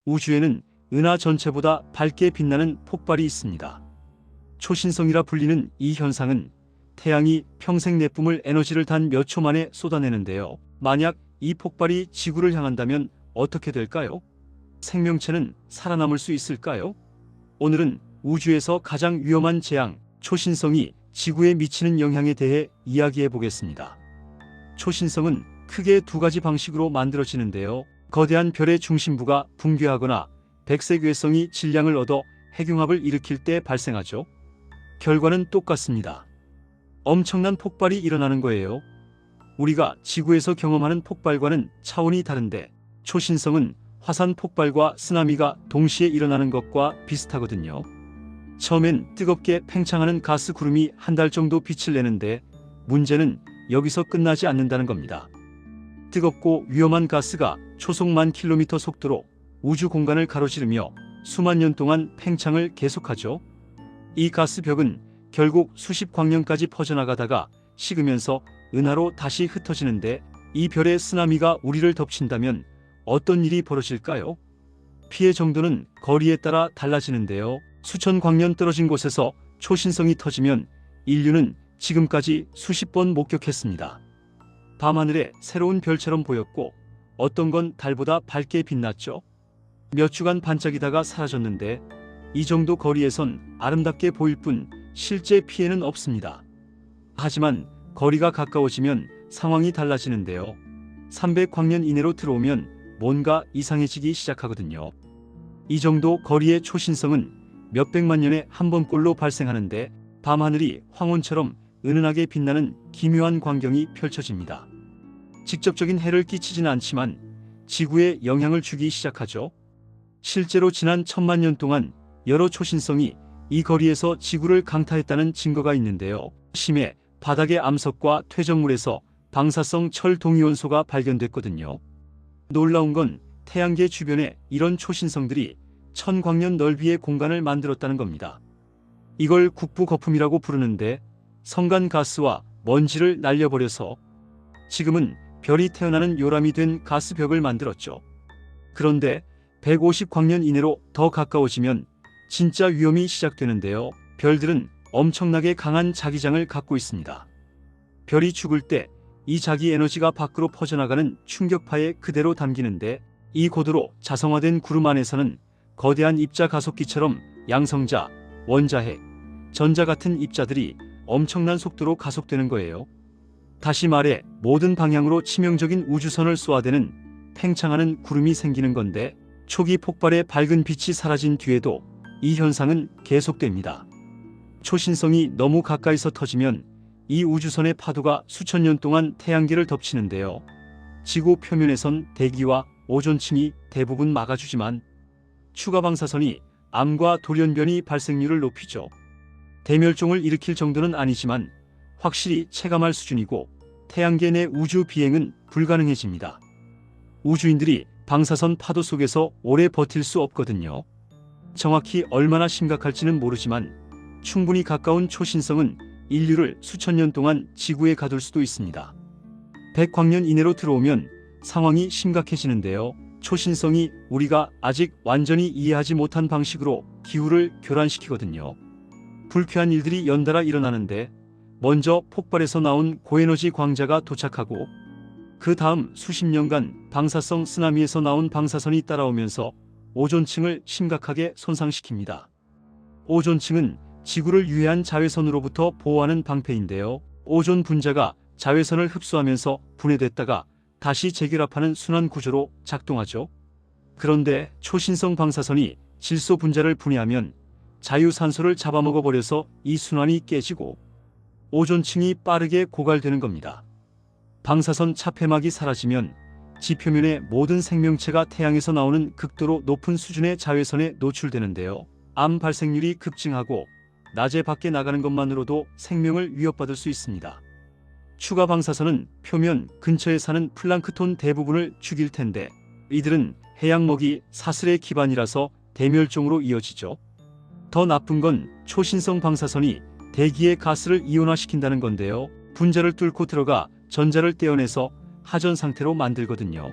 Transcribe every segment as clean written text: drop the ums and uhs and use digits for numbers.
우주에는 은하 전체보다 밝게 빛나는 폭발이 있습니다. 초신성이라 불리는 이 현상은 태양이 평생 내뿜을 에너지를 단 몇 초 만에 쏟아내는데요. 만약 이 폭발이 지구를 향한다면 어떻게 될까요? 생명체는 살아남을 수 있을까요? 오늘은 우주에서 가장 위험한 재앙, 초신성이 지구에 미치는 영향에 대해 이야기해 보겠습니다. 초신성은 크게 두 가지 방식으로 만들어지는데요. 거대한 별의 중심부가 붕괴하거나 백색 외성이 질량을 얻어 핵융합을 일으킬 때 발생하죠. 결과는 똑같습니다. 엄청난 폭발이 일어나는 거예요. 우리가 지구에서 경험하는 폭발과는 차원이 다른데 초신성은 화산 폭발과 쓰나미가 동시에 일어나는 것과 비슷하거든요. 처음엔 뜨겁게 팽창하는 가스 구름이 한 달 정도 빛을 내는데 문제는 여기서 끝나지 않는다는 겁니다. 뜨겁고 위험한 가스가 초속 10,000km 속도로 우주 공간을 가로지르며 수만 년 동안 팽창을 계속하죠. 이 가스벽은 결국 수십 광년까지 퍼져나가다가 식으면서 은하로 다시 흩어지는데 이 별의 쓰나미가 우리를 덮친다면 어떤 일이 벌어질까요? 피해 정도는 거리에 따라 달라지는데요. 수천 광년 떨어진 곳에서 초신성이 터지면 인류는 지금까지 수십 번 목격했습니다. 밤하늘에 새로운 별처럼 보였고 어떤 건 달보다 밝게 빛났죠. 몇 주간 반짝이다가 사라졌는데 이 정도 거리에선 아름답게 보일 뿐 실제 피해는 없습니다. 하지만 거리가 가까워지면 상황이 달라지는데요. 300광년 이내로 들어오면 뭔가 이상해지기 시작하거든요. 이 정도 거리의 초신성은 몇백만 년에 한 번꼴로 발생하는데 밤하늘이 황혼처럼 은은하게 빛나는 기묘한 광경이 펼쳐집니다. 직접적인 해를 끼치지는 않지만 지구에 영향을 주기 시작하죠. 실제로 지난 1000만 년 동안 여러 초신성이 이 거리에서 지구를 강타했다는 증거가 있는데요. 심해 바닥의 암석과 퇴적물에서 방사성 철 동위원소가 발견됐거든요. 놀라운 건 태양계 주변에 이런 초신성들이 1000광년 넓이의 공간을 만들었다는 겁니다. 이걸 국부 거품이라고 부르는데 성간 가스와 먼지를 날려버려서 지금은 별이 태어나는 요람이 된 가스벽을 만들었죠. 그런데 150광년 이내로 더 가까워지면 진짜 위험이 시작되는데요. 별들은 엄청나게 강한 자기장을 갖고 있습니다. 별이 죽을 때 이 자기 에너지가 밖으로 퍼져나가는 충격파에 그대로 담기는데 이 고도로 자성화된 구름 안에서는 거대한 입자 가속기처럼 양성자, 원자핵, 전자 같은 입자들이 엄청난 속도로 가속되는 거예요. 다시 말해 모든 방향으로 치명적인 우주선을 쏘아대는 팽창하는 구름이 생기는 건데 초기 폭발의 밝은 빛이 사라진 뒤에도 이 현상은 계속됩니다. 초신성이 너무 가까이서 터지면 이 우주선의 파도가 수천 년 동안 태양계를 덮치는데요. 지구 표면에선 대기와 오존층이 대부분 막아주지만 추가 방사선이 암과 돌연변이 발생률을 높이죠. 대멸종을 일으킬 정도는 아니지만 확실히 체감할 수준이고 태양계 내 우주 비행은 불가능해집니다. 우주인들이 방사선 파도 속에서 오래 버틸 수 없거든요. 정확히 얼마나 심각할지는 모르지만 충분히 가까운 초신성은 인류를 수천 년 동안 지구에 가둘 수도 있습니다. 100광년 이내로 들어오면 상황이 심각해지는데요. 초신성이 우리가 아직 완전히 이해하지 못한 방식으로 기후를 교란시키거든요. 불쾌한 일들이 연달아 일어나는데 먼저 폭발에서 나온 고에너지 광자가 도착하고 그 다음 수십 년간 방사성 쓰나미에서 나온 방사선이 따라오면서 오존층을 심각하게 손상시킵니다. 오존층은 지구를 유해한 자외선으로부터 보호하는 방패인데요. 오존 분자가 자외선을 흡수하면서 분해됐다가 다시 재결합하는 순환 구조로 작동하죠. 그런데 초신성 방사선이 질소 분자를 분해하면 자유산소를 잡아먹어 버려서 이 순환이 깨지고 오존층이 빠르게 고갈되는 겁니다. 방사선 차폐막이 사라지면 지표면의 모든 생명체가 태양에서 나오는 극도로 높은 수준의 자외선에 노출되는데요. 암 발생률이 급증하고 낮에 밖에 나가는 것만으로도 생명을 위협받을 수 있습니다. 추가 방사선은 표면 근처에 사는 플랑크톤 대부분을 죽일 텐데 이들은 해양 먹이 사슬의 기반이라서 대멸종으로 이어지죠. 더 나쁜 건 초신성 방사선이 대기의 가스를 이온화시킨다는 건데요. 분자를 뚫고 들어가 전자를 떼어내서 하전 상태로 만들거든요.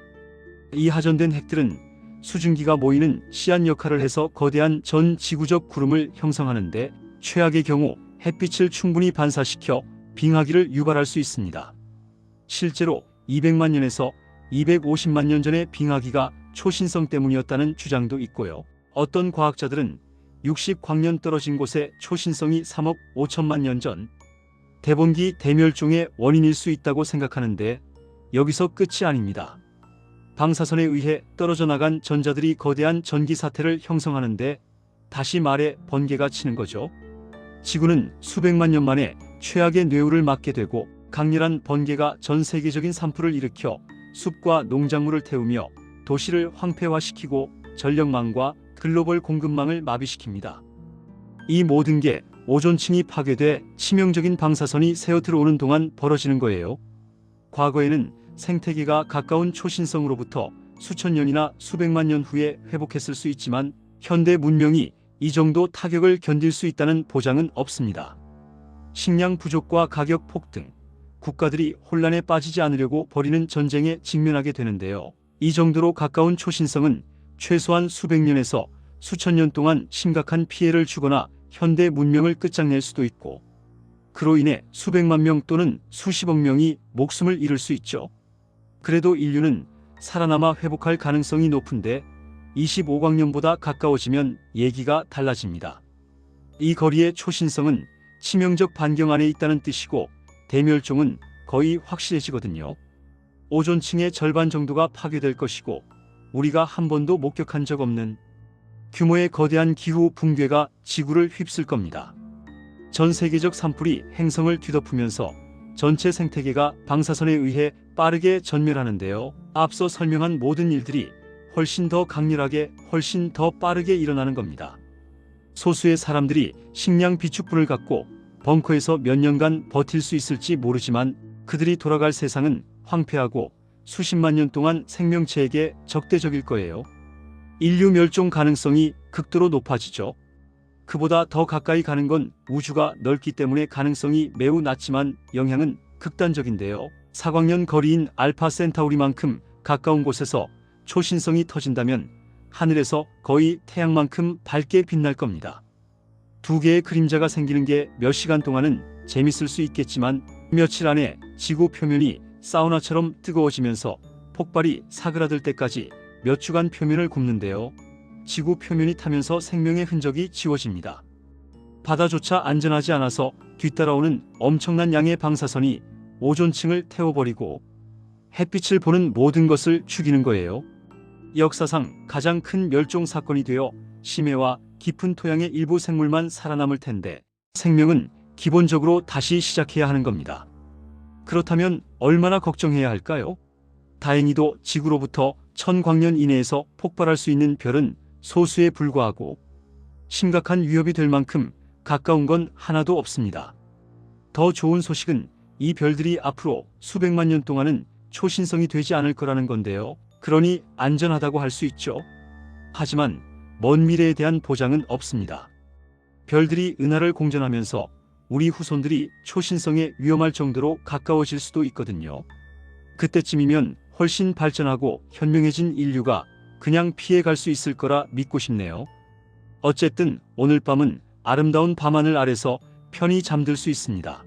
이 하전된 핵들은 수증기가 모이는 씨앗 역할을 해서 거대한 전 지구적 구름을 형성하는데 최악의 경우 햇빛을 충분히 반사시켜 빙하기를 유발할 수 있습니다. 실제로 200만 년에서 250만 년 전의 빙하기가 초신성 때문이었다는 주장도 있고요. 어떤 과학자들은 60광년 떨어진 곳에 초신성이 3억 5천만 년 전 대본기 대멸종의 원인일 수 있다고 생각하는데 여기서 끝이 아닙니다. 방사선에 의해 떨어져 나간 전자들이 거대한 전기 사태를 형성하는데 다시 말해 번개가 치는 거죠. 지구는 수백만 년 만에 최악의 뇌우를 맞게 되고 강렬한 번개가 전 세계적인 산불을 일으켜 숲과 농작물을 태우며 도시를 황폐화시키고 전력망과 글로벌 공급망을 마비시킵니다. 이 모든 게 오존층이 파괴돼 치명적인 방사선이 새어 들어오는 동안 벌어지는 거예요. 과거에는 생태계가 가까운 초신성으로부터 수천 년이나 수백만 년 후에 회복했을 수 있지만 현대 문명이 이 정도 타격을 견딜 수 있다는 보장은 없습니다. 식량 부족과 가격 폭등, 국가들이 혼란에 빠지지 않으려고 벌이는 전쟁에 직면하게 되는데요. 이 정도로 가까운 초신성은 최소한 수백 년에서 수천 년 동안 심각한 피해를 주거나 현대 문명을 끝장낼 수도 있고 그로 인해 수백만 명 또는 수십억 명이 목숨을 잃을 수 있죠. 그래도 인류는 살아남아 회복할 가능성이 높은데 25광년보다 가까워지면 얘기가 달라집니다. 이 거리의 초신성은 치명적 반경 안에 있다는 뜻이고 대멸종은 거의 확실해지거든요. 오존층의 절반 정도가 파괴될 것이고 우리가 한 번도 목격한 적 없는 규모의 거대한 기후 붕괴가 지구를 휩쓸 겁니다. 전 세계적 산불이 행성을 뒤덮으면서 전체 생태계가 방사선에 의해 빠르게 전멸하는데요. 앞서 설명한 모든 일들이 훨씬 더 강렬하게, 훨씬 더 빠르게 일어나는 겁니다. 소수의 사람들이 식량 비축분을 갖고 벙커에서 몇 년간 버틸 수 있을지 모르지만 그들이 돌아갈 세상은 황폐하고 수십만 년 동안 생명체에게 적대적일 거예요. 인류 멸종 가능성이 극도로 높아지죠. 그보다 더 가까이 가는 건 우주가 넓기 때문에 가능성이 매우 낮지만 영향은 극단적인데요. 4광년 거리인 알파 센타우리만큼 가까운 곳에서 초신성이 터진다면 하늘에서 거의 태양만큼 밝게 빛날 겁니다. 두 개의 그림자가 생기는 게 몇 시간 동안은 재밌을 수 있겠지만 며칠 안에 지구 표면이 사우나처럼 뜨거워지면서 폭발이 사그라들 때까지 몇 주간 표면을 굽는데요. 지구 표면이 타면서 생명의 흔적이 지워집니다. 바다조차 안전하지 않아서 뒤따라오는 엄청난 양의 방사선이 오존층을 태워버리고 햇빛을 보는 모든 것을 죽이는 거예요. 역사상 가장 큰 멸종 사건이 되어 심해와 깊은 토양의 일부 생물만 살아남을 텐데 생명은 기본적으로 다시 시작해야 하는 겁니다. 그렇다면 얼마나 걱정해야 할까요? 다행히도 지구로부터 1000광년 이내에서 폭발할 수 있는 별은 소수에 불과하고 심각한 위협이 될 만큼 가까운 건 하나도 없습니다. 더 좋은 소식은 이 별들이 앞으로 수백만 년 동안은 초신성이 되지 않을 거라는 건데요. 그러니 안전하다고 할 수 있죠. 하지만 먼 미래에 대한 보장은 없습니다. 별들이 은하를 공전하면서 우리 후손들이 초신성에 위험할 정도로 가까워질 수도 있거든요. 그때쯤이면 훨씬 발전하고 현명해진 인류가 그냥 피해갈 수 있을 거라 믿고 싶네요. 어쨌든 오늘 밤은 아름다운 밤하늘 아래서 편히 잠들 수 있습니다.